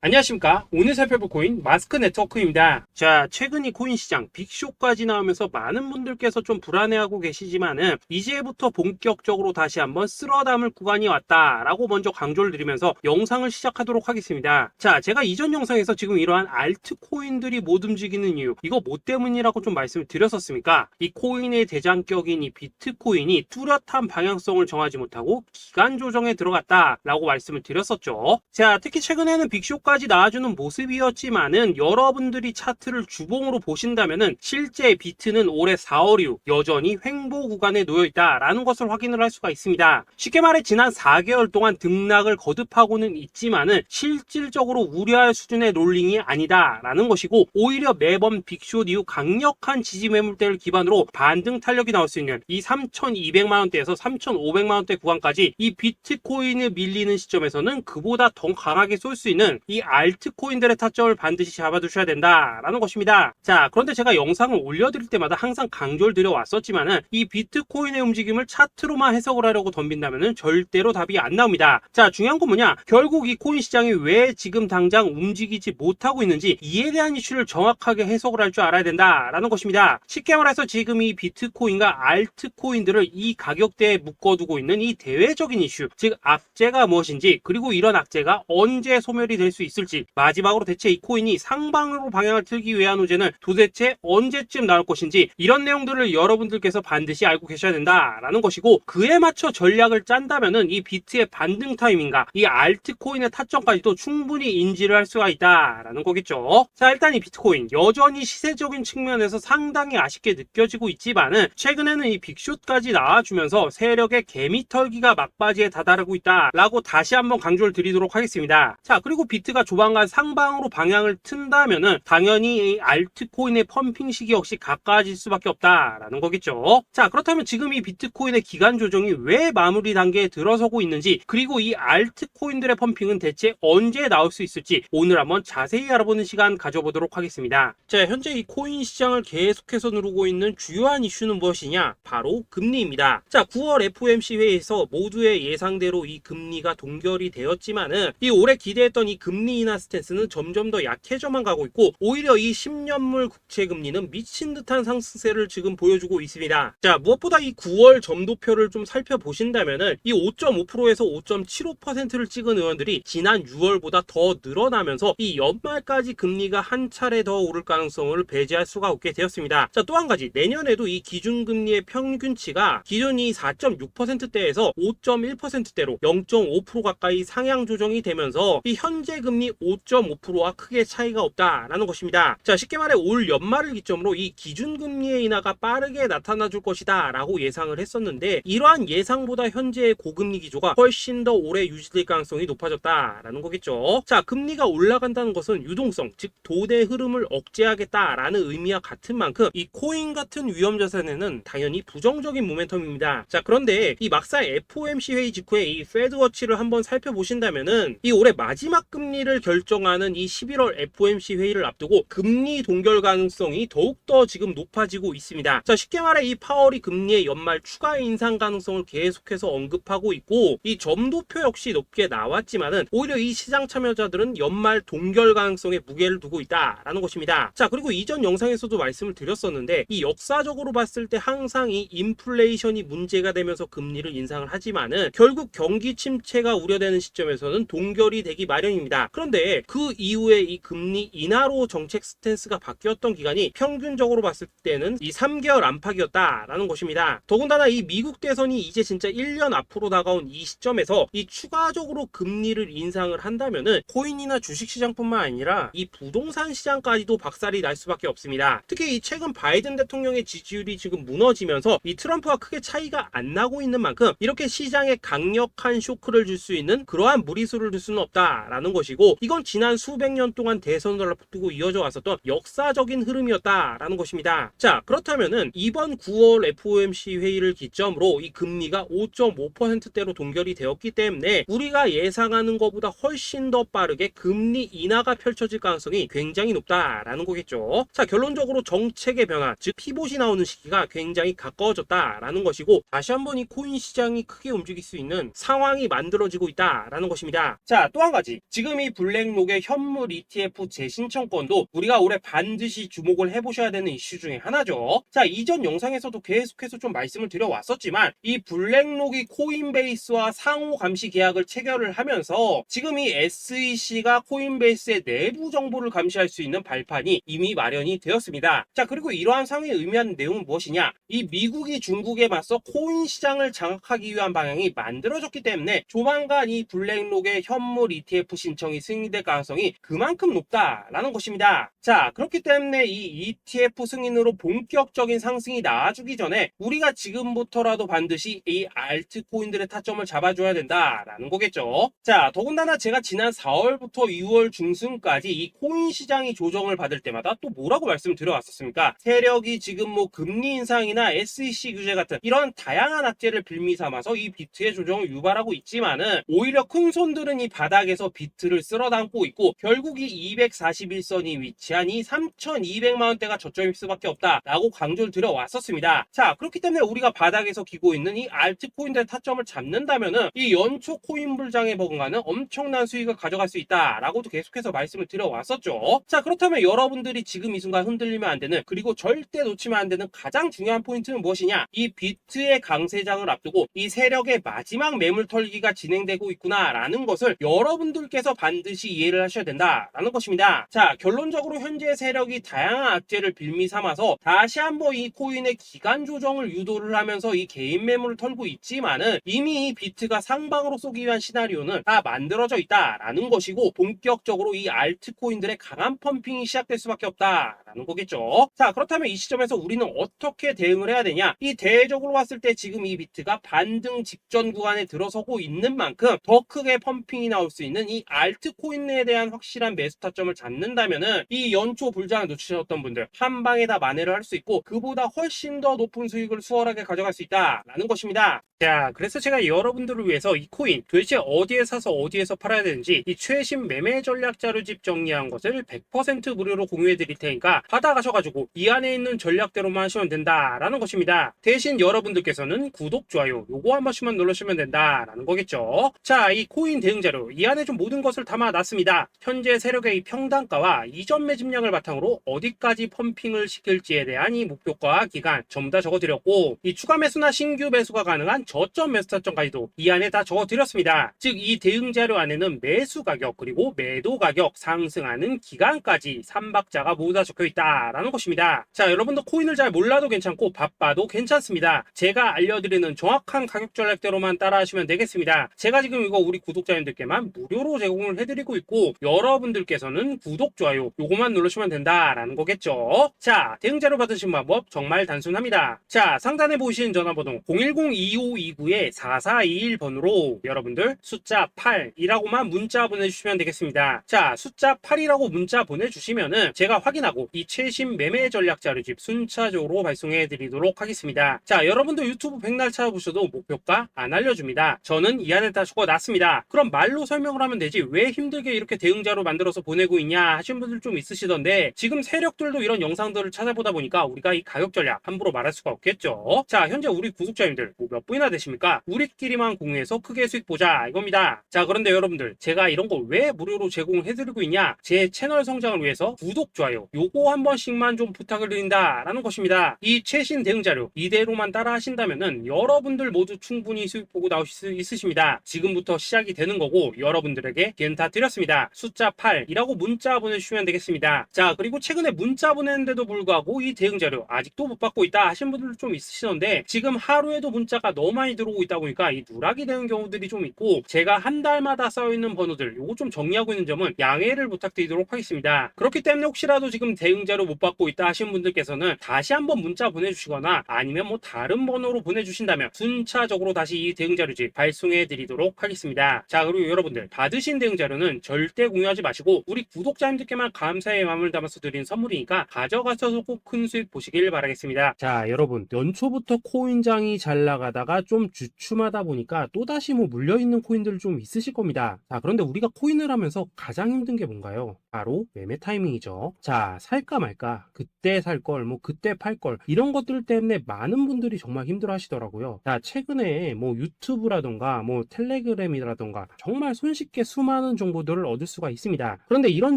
안녕하십니까. 오늘 살펴볼 코인 마스크 네트워크입니다. 자, 최근 이 코인 시장 빅쇼까지 나오면서 많은 분들께서 좀 불안해하고 계시지만은 이제부터 본격적으로 다시 한번 쓸어 담을 구간이 왔다라고 먼저 강조를 드리면서 영상을 시작하도록 하겠습니다. 자, 제가 이전 영상에서 지금 이러한 알트코인들이 못 움직이는 이유, 이거 뭐 때문이라고 좀 말씀을 드렸었습니까? 이 코인의 대장격인 이 비트코인이 뚜렷한 방향성을 정하지 못하고 기간 조정에 들어갔다라고 말씀을 드렸었죠. 자, 특히 최근에는 빅쇼까지 나와주는 모습이었지만은 여러분들이 차트를 주봉으로 보신다면은 실제 비트는 올해 4월 이후 여전히 횡보 구간에 놓여 있다라는 것을 확인을 할 수가 있습니다. 쉽게 말해 지난 4개월 동안 등락을 거듭하고는 있지만은 실질적으로 우려할 수준의 롤링이 아니다라는 것이고, 오히려 매번 빅쇼 이후 강력한 지지 매물대를 기반으로 반등 탄력이 나올 수 있는 이 3,200만 원대에서 3,500만 원대 구간까지 이 비트코인을 밀리는 시점에서는 그보다 더 강하게 쏠 수 있는 이 알트코인들의 타점을 반드시 잡아두셔야 된다라는 것입니다. 자, 그런데 제가 영상을 올려드릴 때마다 항상 강조를 드려왔었지만은 이 비트코인의 움직임을 차트로만 해석을 하려고 덤빈다면은 절대로 답이 안 나옵니다. 자, 중요한 건 뭐냐? 결국 이 코인 시장이 왜 지금 당장 움직이지 못하고 있는지 이에 대한 이슈를 정확하게 해석을 할 줄 알아야 된다라는 것입니다. 쉽게 말해서 지금 이 비트코인과 알트코인들을 이 가격대에 묶어두고 있는 이 대외적인 이슈, 즉 악재가 무엇인지, 그리고 이런 악재가 언제 소멸이 될 수 있을지, 마지막으로 대체 이 코인이 상방으로 방향을 틀기 위한 호재는 도대체 언제쯤 나올 것인지, 이런 내용들을 여러분들께서 반드시 알고 계셔야 된다라는 것이고, 그에 맞춰 전략을 짠다면은 이 비트의 반등 타이밍과 이 알트코인의 타점까지도 충분히 인지를 할 수가 있다라는 거겠죠. 자, 일단 이 비트코인 여전히 시세적인 측면에서 상당히 아쉽게 느껴지고 있지만은 최근에는 이 빅숏까지 나와주면서 세력의 개미털기가 막바지에 다다르고 있다라고 다시 한번 강조를 드리도록 하겠습니다. 자, 그리고 비트가 조만간 상방으로 방향을 튼다면은 당연히 이 알트코인의 펌핑 시기 역시 가까워질 수밖에 없다라는 거겠죠. 자, 그렇다면 지금 이 비트코인의 기간 조정이 왜 마무리 단계에 들어서고 있는지, 그리고 이 알트코인들의 펌핑은 대체 언제 나올 수 있을지 오늘 한번 자세히 알아보는 시간 가져보도록 하겠습니다. 자, 현재 이 코인 시장을 계속해서 누르고 있는 주요한 이슈는 무엇이냐? 바로 금리입니다. 자, 9월 FOMC 회의에서 모두의 예상대로 이 금리가 동결이 되었지만은 이 올해 기대했던 이 금리 인하 스탠스는 점점 더 약해져만 가고 있고, 오히려 이 10년물 국채 금리는 미친 듯한 상승세를 지금 보여주고 있습니다. 자, 무엇보다 이 9월 점도표를 좀 살펴보신다면은 이 5.5%에서 5.75%를 찍은 의원들이 지난 6월보다 더 늘어나면서 이 연말까지 금리가 한 차례 더 오를 가능성을 배제할 수가 없게 되었습니다. 자, 또 한 가지, 내년에도 이 기준금리의 평균치가 기존이 4.6%대에서 5.1%대로 0.5% 가까이 상향 조정이 되면서 이 현재 금리 5.5%와 크게 차이가 없다라는 것입니다. 자, 쉽게 말해 올 연말을 기점으로 이 기준금리의 인하가 빠르게 나타나 줄 것이다 라고 예상을 했었는데, 이러한 예상보다 현재의 고금리 기조가 훨씬 더 오래 유지될 가능성이 높아졌다라는 거겠죠. 자, 금리가 올라간다는 것은 유동성, 즉 돈의 흐름을 억제하겠다라는 의미와 같은 만큼 이 코인 같은 위험 자산에는 당연히 부정적인 모멘텀입니다. 자, 그런데 이 막상 FOMC 회의 직후에 이 페드워치를 한번 살펴보신다면은 이 올해 마지막 금리를 결정하는 이 11월 FOMC 회의를 앞두고 금리 동결 가능성이 더욱더 지금 높아지고 있습니다. 자, 쉽게 말해 이 파월이 금리의 연말 추가 인상 가능성을 계속해서 언급하고 있고, 이 점도표 역시 높게 나왔지만은 오히려 이 시장 참여자들은 연말 동결 가능성에 무게를 두고 있다라는 것입니다. 자, 그리고 이전 영상에서도 말씀을 드렸었는데 이 역사적으로 봤을 때 항상 이 인플레이션이 문제가 되면서 금리를 인상을 하지만은 결국 경기 침체가 우려되는 시점에서는 동결이 되기 마련입니다. 그런데 그 이후에 이 금리 인하로 정책 스탠스가 바뀌었던 기간이 평균적으로 봤을 때는 이 3개월 안팎이었다라는 것입니다. 더군다나 이 미국 대선이 이제 진짜 1년 앞으로 다가온 이 시점에서 이 추가적으로 금리를 인상을 한다면은 코인이나 주식시장뿐만 아니라 이 부동산 시장까지도 박살이 날 수밖에 없습니다. 특히 이 최근 바이든 대통령의 지지율이 지금 무너지면서 이 트럼프와 크게 차이가 안 나고 있는 만큼 이렇게 시장에 강력한 쇼크를 줄 수 있는 그러한 무리수를 둘 수는 없다라는 것이고, 이건 지난 수백 년 동안 대선을 앞두고 이어져 왔었던 역사적인 흐름이었다라는 것입니다. 자, 그렇다면은 이번 9월 FOMC 회의를 기점으로 이 금리가 5.5%대로 동결이 되었기 때문에 우리가 예상하는 것보다 훨씬 더 빠르게 금리 인하가 펼쳐질 가능성이 굉장히 높다라는 거겠죠. 자, 결론적으로 정책의 변화, 즉 피봇이 나오는 시기가 굉장히 가까워졌다라는 것이고, 다시 한번 이 코인 시장이 크게 움직일 수 있는 상황이 만들어지고 있다라는 것입니다. 자, 또 한 가지, 지금 이 블랙록의 현물 ETF 재신청권도 우리가 올해 반드시 주목을 해보셔야 되는 이슈 중에 하나죠. 자, 이전 영상에서도 계속해서 좀 말씀을 드려왔었지만 이 블랙록이 코인베이스와 상호 감시 계약을 체결을 하면서 지금 이 SEC가 코인베이스의 내부 정보를 감시할 수 있는 발판이 이미 마련이 되었습니다. 자, 그리고 이러한 상황이 의미하는 내용은 무엇이냐? 이 미국이 중국에 맞서 코인 시장을 장악하기 위한 방향이 만들어졌기 때문에 조만간 이 블랙록의 현물 ETF 신청이 승인될 가능성이 그만큼 높다라는 것입니다. 자, 그렇기 때문에 이 ETF 승인으로 본격적인 상승이 나와주기 전에 우리가 지금부터라도 반드시 이 알트코인들의 타점을 잡아줘야 된다라는 거겠죠. 자, 더군다나 제가 지난 4월부터 6월 중순까지 이 코인 시장이 조정을 받을 때마다 또 뭐라고 말씀드려왔었습니까? 세력이 지금 뭐 금리 인상이나 SEC 규제 같은 이런 다양한 악재를 빌미 삼아서 이 비트의 조정을 유발하고 있지만은 오히려 큰 손들은 이 바닥에서 비트를 쓸어 담고 있고 결국 이 241선이 위치한 이 3,200만 원대가 저점일 수밖에 없다라고 강조를 드려왔었습니다. 자, 그렇기 때문에 우리가 바닥에서 기고 있는 이 알트코인들의 타점을 잡는다면은 이 연초 코인 불장에 버금가는 엄청난 수익을 가져갈 수 있다라고도 계속해서 말씀을 드려왔었죠. 자, 그렇다면 여러분들이 지금 이 순간 흔들리면 안 되는, 그리고 절대 놓치면 안 되는 가장 중요한 포인트는 무엇이냐? 이 비트의 강세장을 앞두고 이 세력의 마지막 매물 털기가 진행되고 있구나라는 것을 여러분들께서 반드시 이해를 하셔야 된다라는 것입니다. 자, 결론적으로 현재 세력이 다양한 악재를 빌미 삼아서 다시 한번 이 코인의 기간 조정을 유도를 하면서 이 개인 매물을 털고 있지만은 이미 이 비트가 상방으로 쏘기 위한 시나리오는 다 만들어져 있다라는 것이고 본격적으로 이 알트코인들의 강한 펌핑이 시작될 수밖에 없다라는 거겠죠. 자, 그렇다면 이 시점에서 우리는 어떻게 대응을 해야 되냐? 이 대외적으로 봤을 때 지금 이 비트가 반등 직전 구간에 들어서고 있는 만큼 더 크게 펌핑이 나올 수 있는 이 알트코인에 대한 확실한 매수 타점을 잡는다면은 이 연초 불장을 놓치셨던 분들 한 방에 다 만회를 할 수 있고 그보다 훨씬 더 높은 수익을 수월하게 가져갈 수 있다라는 것입니다. 자, 그래서 제가 여러분들을 위해서 이 코인 도대체 어디에 사서 어디에서 팔아야 되는지 이 최신 매매 전략 자료집 정리한 것을 100% 무료로 공유해 드릴 테니까 받아가셔가지고 이 안에 있는 전략대로만 하시면 된다라는 것입니다. 대신 여러분들께서는 구독, 좋아요 요거 한 번씩만 눌러주시면 된다라는 거겠죠. 자, 이 코인 대응 자료 이 안에 좀 모든 것을 담아놨습니다. 현재 세력의 이 평단가와 이전 매집량을 바탕으로 어디까지 펌핑을 시킬지에 대한 이 목표가 기간 전부 다 적어드렸고 이 추가 매수나 신규 매수가 가능한 저점 매수 타점까지도 이 안에 다 적어드렸습니다. 즉 이 대응 자료 안에는 매수 가격 그리고 매도 가격 상승하는 기간까지 3박자가 모두 다 적혀있다라는 것입니다. 자, 여러분도 코인을 잘 몰라도 괜찮고 바빠도 괜찮습니다. 제가 알려드리는 정확한 가격 전략대로만 따라하시면 되겠습니다. 제가 지금 이거 우리 구독자님들께만 무료로 제공을 해드리고 있고 여러분들께서는 구독, 좋아요 요거만 누르시면 된다라는 거겠죠. 자, 대응 자료 받으신 방법 정말 단순합니다. 자, 상단에 보이시는 전화번호 010-2529-4421번으로 여러분들 숫자 8이라고만 문자 보내주시면 되겠습니다. 자, 숫자 8이라고 문자 보내주시면은 제가 확인하고 이 최신 매매 전략 자료집 순차적으로 발송해 드리도록 하겠습니다. 자, 여러분들 유튜브 백날 찾아보셔도 목표가 안 알려줍니다. 저는 이 안에 다 적어놨습니다. 그럼 말로 설명을 하면 되지 왜 힘들게 이렇게 대응 자료 만들어서 보내고 있냐 하신 분들 좀 있으시던데 지금 세력들도 이런 영상들을 찾아보다 보니까 우리가 이 가격 전략 함부로 말할 수가 없겠죠. 자, 현재 우리 구독자님들 몇 분이나 되십니까? 우리끼리만 공유해서 크게 수익 보자 이겁니다. 자, 그런데 여러분들 제가 이런 거 왜 무료로 제공해드리고 있냐? 제 채널 성장을 위해서 구독, 좋아요 요거 한 번씩만 좀 부탁을 드린다라는 것입니다. 이 최신 대응 자료 이대로만 따라 하신다면은 여러분들 모두 충분히 수익 보고 나오실 수 있으십니다. 지금부터 시작이 되는 거고 여러분들에게 기회는 다 드렸습니다. 숫자 8이라고 문자 보내주시면 되겠습니다. 자, 그리고 최근에 문자 보냈는데도 불구하고 이 대응 자료 아직도 못 받고 있다 하신 분들 좀 있으시던데 지금 하루에도 문자가 너무 많이 들어오고 있다 보니까 이 누락이 되는 경우들이 좀 있고 제가 한 달마다 쌓여있는 번호들 요거 좀 정리하고 있는 점은 양해를 부탁드리도록 하겠습니다. 그렇기 때문에 혹시라도 지금 대응 자료 못 받고 있다 하신 분들께서는 다시 한번 문자 보내주시거나 아니면 뭐 다른 번호로 보내주신다면 순차적으로 다시 이 대응 자료집 발송해 드리도록 하겠습니다. 자, 그리고 여러분들 받으신 대응 자료는 절대 공유하지 마시고 우리 구독자님들께만 감사의 마음을 담아서 드린 선물이니까 가져가셔서 꼭 큰 수익 보시길 바라겠습니다. 자, 여러분 연초부터 코인장이 잘 나가다가 좀 주춤하다 보니까 또다시 뭐 물려있는 코인들 좀 있으실 겁니다. 자, 그런데 우리가 코인을 하면서 가장 힘든 게 뭔가요? 바로 매매 타이밍이죠. 자, 살까 말까, 그때 살 걸, 뭐 그때 팔 걸, 이런 것들 때문에 많은 분들이 정말 힘들어 하시더라고요. 자, 최근에 뭐 유튜브라던가 뭐 텔레그램이라던가 정말 손쉽게 수많은 정보들을 얻을 수가 있습니다. 그런데 이런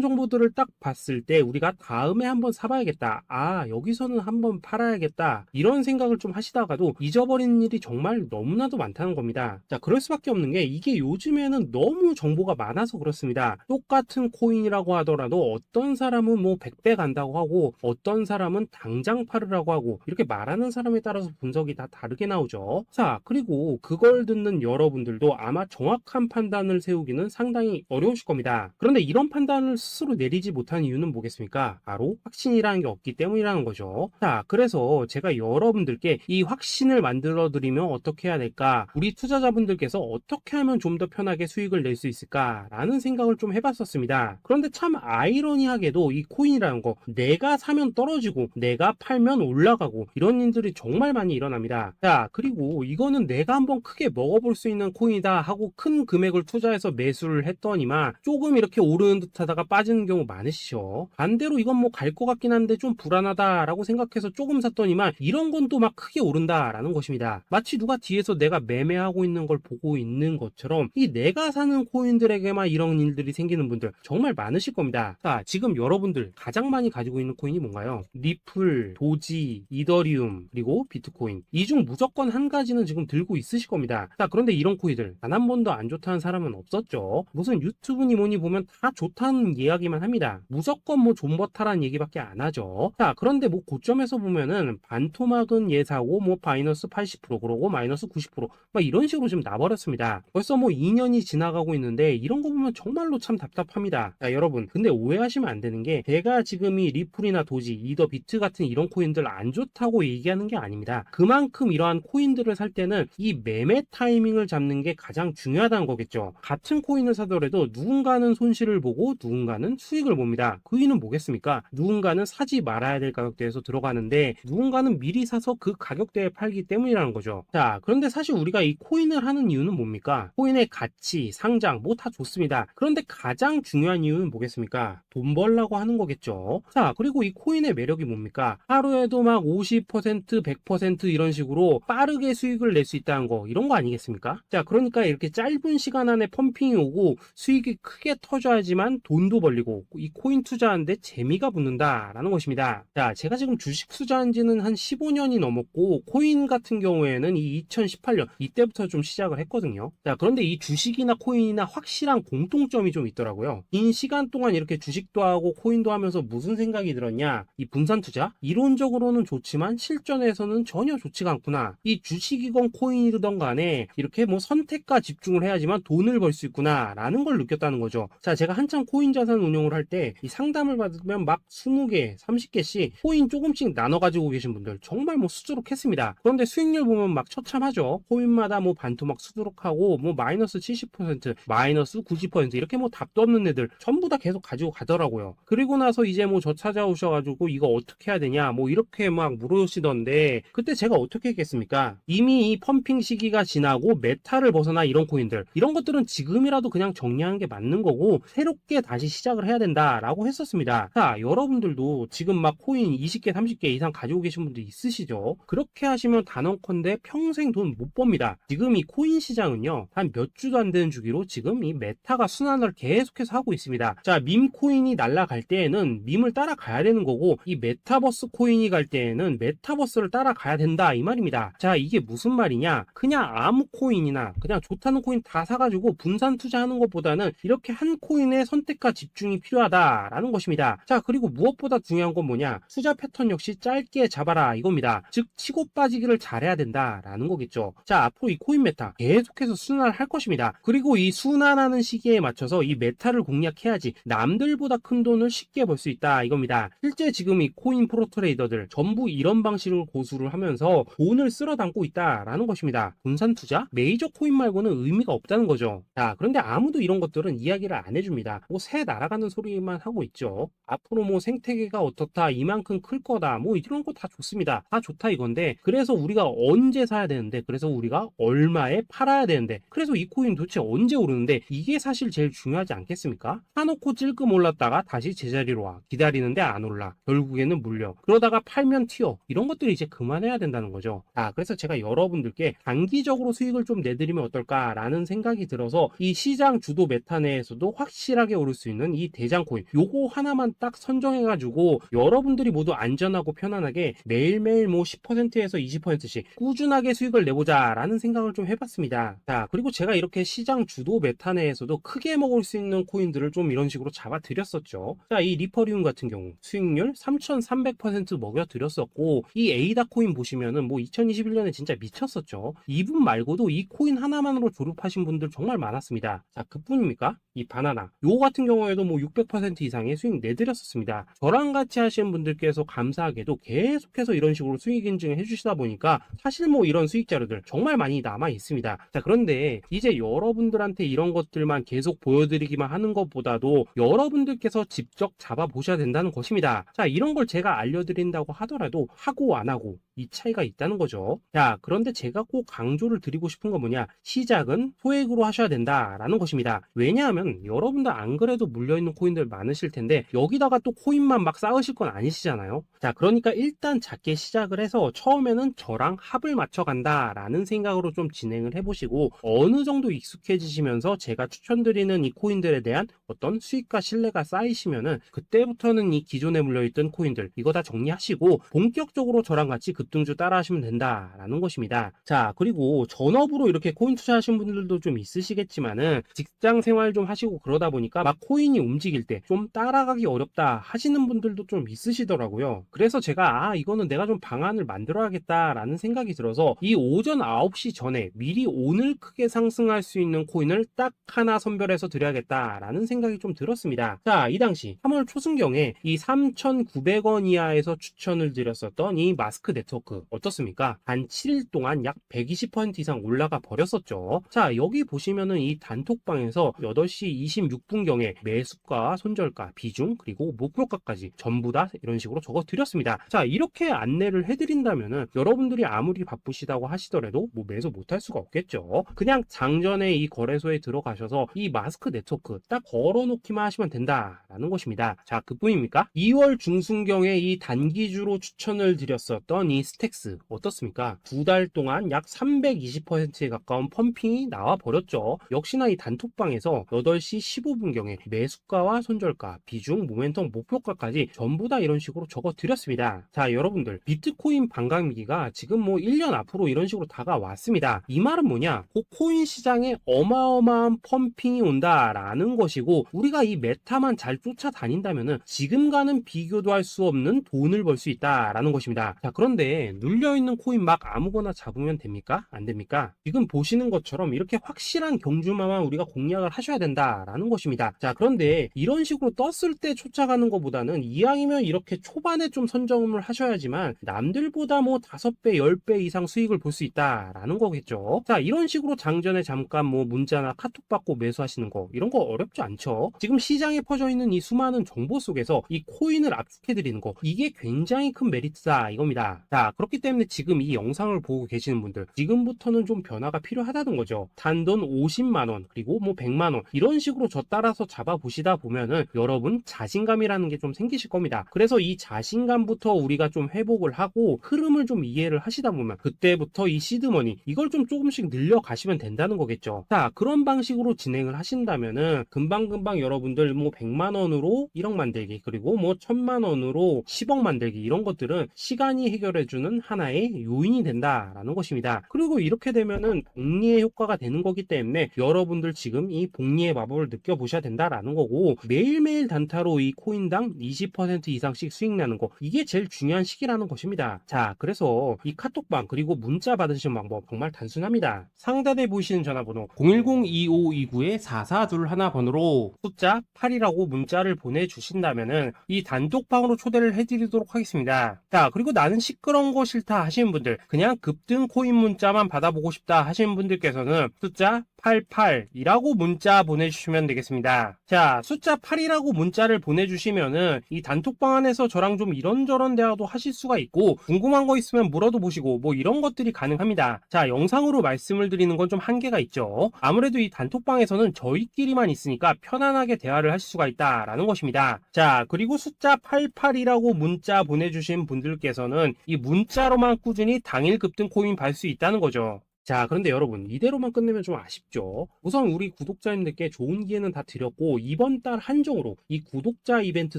정보들을 딱 봤을 때 우리가 다음에 한번 사봐야겠다, 아 여기서는 한번 팔아야겠다, 이런 생각을 좀 하시다가도 잊어버리는 일이 정말 너무나도 많다는 겁니다. 자, 그럴 수밖에 없는 게 이게 요즘에는 너무 정보가 많아서 그렇습니다. 똑같은 코인이라고 하더라도 어떤 사람은 뭐 100배 간다고 하고 어떤 사람은 당장 팔으라고 하고, 이렇게 말하는 사람에 따라서 분석이 다 다르게 나오죠. 자, 그리고 그걸 듣는 여러분들도 아마 정확한 판단을 세우기는 상당히 어려우실 겁니다. 그런데 이런 판단을 스스로 내리지 못한 이유는 뭐겠습니까? 바로 확신이라는 게 없기 때문이라는 거죠. 자, 그래서 제가 여러분들께 이 확신을 만들어 드리면 어떻게 해야 될까, 우리 투자자분들께서 어떻게 하면 좀 더 편하게 수익을 낼 수 있을까 라는 생각을 좀 해봤었습니다. 그런데 참 아이러니하게도 이 코인이라는 거, 내가 사면 떨어지고 내가 팔면 올라가고 이런 일들이 정말 많이 일어납니다. 자, 그리고 이거는 내가 한번 크게 먹어볼 수 있는 코인이다 하고 큰 금액을 투자해서 매수를 했더니만 조금 이렇게 오르는 듯 하다가 빠지는 경우 많으시죠. 반대로 이건 뭐 갈 것 같긴 한데 좀 불안하다라고 생각해서 조금 샀더니만 이런 건 또 막 크게 오른다라는 것입니다. 마치 누가 뒤에서 내가 매매하고 있는 걸 보고 있는 것처럼 이 내가 사는 코인들에게만 이런 일들이 생기는 분들 정말 많으실 겁니다. 자, 지금 여러분들 가장 많이 가지고 있는 코인이 뭔가요? 리플, 도지, 이더리움, 그리고 비트코인. 이 중 무조건 한 가지는 지금 들고 있으실 겁니다. 자, 그런데 이런 코인들 단 한 번도 안 좋다는 사람은 없었죠. 무슨 유튜브니 뭐니 보면 다 좋다는 이야기만 합니다. 무조건 뭐 존버타라는 얘기밖에 안 하죠. 자, 그런데 뭐 고점에서 보면은 반토막은 예사고 뭐 마이너스 80% 그러고 마이너스 90%막 이런 식으로 지금 나버렸습니다. 벌써 뭐 2년이 지나가고 있는데 이런 거 보면 정말로 참 답답합니다. 자, 여러분, 근데 오해하시면 안 되는 게 제가 지금 이 리플이나 도지, 이더, 비트 같은 이런 코인들 안 좋다고 얘기하는 게 아닙니다. 그만큼 이러한 코인들을 살 때는 이 매매 타이밍을 잡는 게 가장 중요하다는 거겠죠. 같은 코인을 사더라도 누군가는 손실을 보고 누군가는 수익을 봅니다. 그 이유는 뭐겠습니까? 누군가는 사지 말아야 될 가격대에서 들어가는데 누군가는 미리 사서 그 가격대에 팔기 때문이라는 거죠. 자, 그런데 사실 우리가 이 코인을 하는 이유는 뭡니까? 코인의 가치, 상장 뭐 다 좋습니다. 그런데 가장 중요한 이유는 뭐겠습니까? 돈 벌라고 하는 거겠죠. 자, 그리고 이 코인의 매력이 뭡니까? 하루에도 막 50%, 100% 이런 식으로 빠르게 수익을 낼 수 있다는 거, 이런 거 아니겠습니까? 자, 그러니까 이렇게 짧은 시간 안에 펌핑이 오고 수익이 크게 터져야지만 돈도 벌리고 이 코인 투자하는데 재미가 붙는다라는 것입니다. 자, 제가 지금 주식 투자한 지는 한 15년이 넘었고 코인 같은 경우에는 이 2018년 이때부터 좀 시작을 했거든요. 자, 그런데 이 주식이나 코인이나 확실한 공통점이 좀 있더라고요. 긴 시간 동안 이렇게 주식도 하고 코인도 하면서 무슨 생각이 들었냐? 이 분산 투자? 이론적으로는 좋지만 실전에서는 전혀 좋지가 않구나. 이 주식이건 코인이든 간에 이렇게 뭐 선택과 집중을 해야지만 돈을 벌 수 있구나 라는 걸 느꼈다는 거죠. 자, 제가 한창 코인 자산 운용을 할 때 이 상담을 받으면 막 20개, 30개씩 코인 조금씩 나눠 가지고 계신 분들 정말 뭐 수두룩했습니다. 그런데 수익률 보면 막 처참하죠. 코인마다 뭐 반토막 수두룩하고 뭐 마이너스 70%, 마이너스 90% 이렇게 뭐 답도 없는 애들 전부 다 계속 가지고 가더라고요. 그리고 나서 이제 뭐 저 찾아오셔가지고 이거 어떻게 해야 되냐 뭐 이렇게 막 물으시던데 그때 제가 어떻게 했겠습니까? 이미 이 펌핑 시기가 지나고 메타를 벗어나 이런 코인들, 이런 것들은 지금이라도 그냥 정리하는 게 맞는 거고 새롭게 다시 시작을 해야 된다라고 했었습니다. 자, 여러분들도 지금 막 코인 20개, 30개 이상 가지고 계신 분들 있으시죠? 그렇게 하시면 단언컨대 평생 돈 못 법니다. 지금 이 코인 시장은요, 한 몇 주도 안 되는 주기로 지금 이 메타가 순환을 계속해서 하고 있습니다. 자, 밈 코인이 날아갈 때에는 밈을 따라가야 되는 거고 이 메타버스 코인이 갈 때에는 메타버스를 따라가야 된다 이 말입니다. 자, 이게 무슨 말이냐? 그냥 아무 코인이나 그냥 좋다는 코인 다 사가지고 분산 투자하는 것보다는 이렇게 한 코인에 선택과 집중이 필요하다라는 것입니다. 자, 그리고 무엇보다 중요한 건 뭐냐? 투자 패턴 역시 짧게 잡아라 이겁니다. 즉 치고 빠지기를 잘해야 된다라는 거겠죠. 자, 앞으로 이 코인 메타 계속해서 순환을 할 것입니다. 그리고 이 순환하는 시기에 맞춰서 이 메타를 공략해야지 남들보다 큰 돈을 쉽게 벌 수 있다 이겁니다. 실제 지금 이 코인 프로 트레이더들 전부 이런 방식을 고수를 하면서 돈을 쓸어 담고 있다라는 것입니다. 분산 투자? 메이저 코인 말고는 의미가 없다는 거죠. 자, 그런데 아무도 이런 것들은 이야기를 안 해줍니다. 뭐 새 날아가는 소리만 하고 있죠. 앞으로 뭐 생태계가 어떻다, 이만큼 클 거다, 뭐 이런 거 다 좋습니다. 다 좋다 이건데 그래서 우리가 언제 사야 되는 되는데, 그래서 우리가 얼마에 팔아야 되는데, 그래서 이 코인 도대체 언제 오르는데, 이게 사실 제일 중요하지 않겠습니까? 사놓고 찔끔 올랐다가 다시 제자리로 와, 기다리는데 안 올라, 결국에는 물려, 그러다가 팔면 튀어, 이런 것들을 이제 그만해야 된다는 거죠. 그래서 제가 여러분들께 단기적으로 수익을 좀 내드리면 어떨까라는 생각이 들어서 이 시장 주도 메타 내에서도 확실하게 오를 수 있는 이 대장 코인, 요거 하나만 딱 선정해가지고 여러분들이 모두 안전하고 편안하게 매일매일 뭐 10%에서 20%씩 꾸준하게 수익을 내보자 라는 생각을 좀 해봤습니다. 자, 그리고 제가 이렇게 시장 주도 메타 내에서도 크게 먹을 수 있는 코인들을 좀 이런 식으로 잡아드렸었죠. 자, 이 리퍼리움 같은 경우 수익률 3300% 먹여드렸었고, 이 에이다 코인 보시면은 뭐 2021년에 진짜 미쳤었죠. 이분 말고도 이 코인 하나만으로 졸업하신 분들 정말 많았습니다. 자, 그뿐입니까? 이 바나나 요거 같은 경우에도 뭐 600% 이상의 수익 내드렸었습니다. 저랑 같이 하시는 분들께서 감사하게도 계속해서 이런 식으로 수익 인증을 해주시다 보니까 사실 뭐 이런 수익 자료들 정말 많이 남아 있습니다. 자, 그런데 이제 여러분들한테 이런 것들만 계속 보여드리기만 하는 것보다도 여러분들께서 직접 잡아보셔야 된다는 것입니다. 자, 이런 걸 제가 알려드린다고 하더라도 하고 안 하고 이 차이가 있다는 거죠. 자, 그런데 제가 꼭 강조를 드리고 싶은 건 뭐냐, 시작은 소액으로 하셔야 된다라는 것입니다. 왜냐하면 여러분들 안 그래도 물려있는 코인들 많으실 텐데 여기다가 또 코인만 막 쌓으실 건 아니시잖아요. 자, 그러니까 일단 작게 시작을 해서 처음에는 저랑 합을 맞춰 간다라는 생각으로 좀 진행을 해보시고, 어느 정도 익숙해지시면서 제가 추천드리는 이 코인들에 대한 어떤 수익과 신뢰가 쌓이시면은 그때부터는 이 기존에 물려있던 코인들 이거 다 정리하시고 본격적으로 저랑 같이 급등주 따라 하시면 된다라는 것입니다. 자, 그리고 전업으로 이렇게 코인 투자하시는 분들도 좀 있으시겠지만은 직장 생활 좀 하시고 그러다 보니까 막 코인이 움직일 때 좀 따라가기 어렵다 하시는 분들도 좀 있으시더라고요. 그래서 제가 이거는 내가 좀 방안을 만들어야겠다라는 생각이 들어서 이 오전 9시 전에 미리 오늘 크게 상승할 수 있는 코인을 딱 하나 선별해서 드려야겠다라는 생각이 좀 들었습니다. 자, 이 당시 3월 초순경에 이 3,900원 이하에서 추천을 드렸었던 이 마스크 네트워크 어떻습니까? 단 7일 동안 약 120% 이상 올라가 버렸었죠. 자, 여기 보시면은 이 단톡방에서 8시 26분경에 매수가, 손절가, 비중, 그리고 목표가까지 전부 다 이런 식으로 적어 드렸습니다. 자, 이렇게 안내를 해드린다면은 여러분들이 아무리 바쁘시다고 하시더라도 뭐 매수 못할 수가 없겠죠. 그냥 장전에 이 거래소에 들어가셔서 이 마스크 네트워크 딱 걸어놓기만 하시면 된다라는 것입니다. 자, 그뿐입니까? 2월 중순경에 이 단기주로 추천을 드렸었던 이 스택스 어떻습니까? 2달 동안 약 320%에 가까운 펌핑이 나와 버렸죠. 역시나 이 단톡방에서 8시 15분경에 매수가와 손절가, 비중, 모멘텀, 목표가까지 전부 다 이런 식으로 적어 드렸습니다. 자, 여러분들 비트코인 반감기가 지금 뭐 1년 앞으로 이런 식으로 다가왔습니다. 이 말은 뭐냐? 코인 시장에 어마어마한 펌핑이 온다라는 것이고, 우리가 이 메타만 잘 쫓아다닌다면은 지금과는 비교도 할 수 없는 돈을 벌 수 있다라는 것입니다. 자, 그런데 눌려있는 코인 막 아무거나 잡으면 됩니까? 안 됩니까? 지금 보시는 것처럼 이렇게 확실한 경주마만 우리가 공략을 하셔야 된다라는 것입니다. 자, 그런데 이런 식으로 떴을 때 쫓아가는 것보다는 이왕이면 이렇게 초반에 좀 선점을 하셔야지만 남들보다 뭐 5배, 10배 이상 수익을 볼 수 있다라는 거겠죠. 자, 이런 식으로 장전에 잠깐 뭐 문자나 카톡 받고 매수하시는 거 이런 거 어렵지 않죠. 지금 시장에 퍼져 있는 이 수많은 정보 속에서 이 코인을 압축해 드리는 거, 이게 굉장히 큰 메리트다 이겁니다. 자, 그렇기 때문에 지금 이 영상을 보고 계시는 분들 지금부터는 좀 변화가 필요하다는 거죠. 단돈 50만원 그리고 뭐 100만원 이런 식으로 저 따라서 잡아보시다 보면은 여러분 자신감이라는 게 좀 생기실 겁니다. 그래서 이 자신감부터 우리가 좀 회복을 하고 흐름을 좀 이해를 하시다 보면 그때부터 이 시드머니 이걸 좀 조금씩 늘려가시면 된다는 거겠죠. 자, 그런 방식으로 진행을 하신다면은 금방금방 여러분들 뭐 100만원으로 1억 만들기, 그리고 뭐 1000만원으로 10억 만들기, 이런 것들은 시간이 해결해주는 하나의 요인이 된다라는 것입니다. 그리고 이렇게 되면은 복리의 효과가 되는 거기 때문에 여러분들 지금 이 복리의 마법을 느껴보셔야 된다라는 거고, 매일매일 단타로 이 코인당 20% 이상씩 수익 나는 거, 이게 제일 중요한 시기라는 것입니다. 자, 그래서 이 카톡방 그리고 문자 받으시는 방법 정말 단순합니다. 상단에 보이시는 전화번호 010-2529-4421 번호로 숫자 8이라고 문자를 보내주신다면은 이 단톡방으로 초대를 해드리도록 하겠습니다. 자, 그리고 나는 시끄러운 거 싫다 하시는 분들, 그냥 급등 코인 문자만 받아보고 싶다 하시는 분들께서는 숫자 88이라고 문자 보내주시면 되겠습니다. 자, 숫자 8이라고 문자를 보내주시면은 이 단톡방 안에서 저랑 좀 이런저런 대화도 하실 수가 있고, 궁금한 거 있으면 물어도 보시고 뭐 이런 것들이 가능합니다. 자, 영상으로 말씀을 드리는 건 좀 한계가 있죠. 아무래도 이 단톡방에서는 저희끼리만 있으니까 편안하게 대화를 할 수가 있다라는 것입니다. 자, 그리고 숫자 88이라고 문자 보내주신 분들께서는 이 문자로만 꾸준히 당일 급등 코인 받을 수 있다는 거죠. 자, 그런데 여러분, 이대로만 끝내면 좀 아쉽죠. 우선 우리 구독자님들께 좋은 기회는 다 드렸고, 이번 달 한정으로 이 구독자 이벤트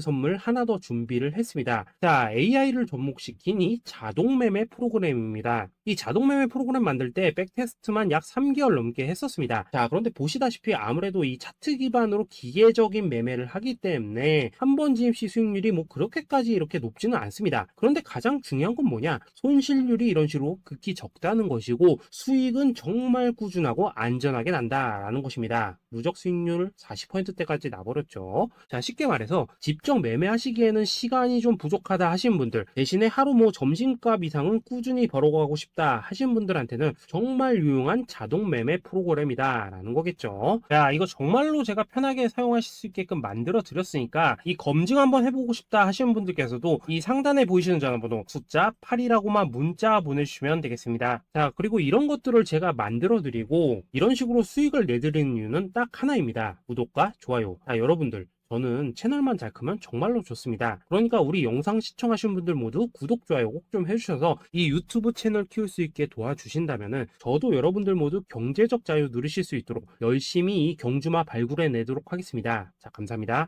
선물 하나 더 준비를 했습니다. 자, AI를 접목시킨 이 자동매매 프로그램입니다. 이 자동매매 프로그램 만들 때 백테스트만 약 3개월 넘게 했었습니다. 자, 그런데 보시다시피 아무래도 이 차트 기반으로 기계적인 매매를 하기 때문에 한 번 진입 시 수익률이 뭐 그렇게까지 이렇게 높지는 않습니다. 그런데 가장 중요한 건 뭐냐? 손실률이 이런 식으로 극히 적다는 것이고, 수익은 정말 꾸준하고 안전하게 난다라는 것입니다. 누적 수익률 40%대까지 나버렸죠. 자, 쉽게 말해서 직접 매매하시기에는 시간이 좀 부족하다 하신 분들, 대신에 하루 뭐 점심값 이상은 꾸준히 벌어가고 싶다 하신 분들한테는 정말 유용한 자동 매매 프로그램이다 라는 거겠죠. 자, 이거 정말로 제가 편하게 사용하실 수 있게끔 만들어 드렸으니까 이 검증 한번 해보고 싶다 하시는 분들께서도 이 상단에 보이시는 전화번호 숫자 8이라고만 문자 보내주시면 되겠습니다. 자, 그리고 이런 것들을 제가 만들어 드리고 이런 식으로 수익을 내드리는 이유는 딱 하나입니다. 구독과 좋아요. 자, 여러분들, 저는 채널만 잘 크면 정말로 좋습니다. 그러니까 우리 영상 시청하신 분들 모두 구독, 좋아요 꼭 좀 해주셔서 이 유튜브 채널 키울 수 있게 도와주신다면은 저도 여러분들 모두 경제적 자유 누리실 수 있도록 열심히 이 경주마 발굴해 내도록 하겠습니다. 자, 감사합니다.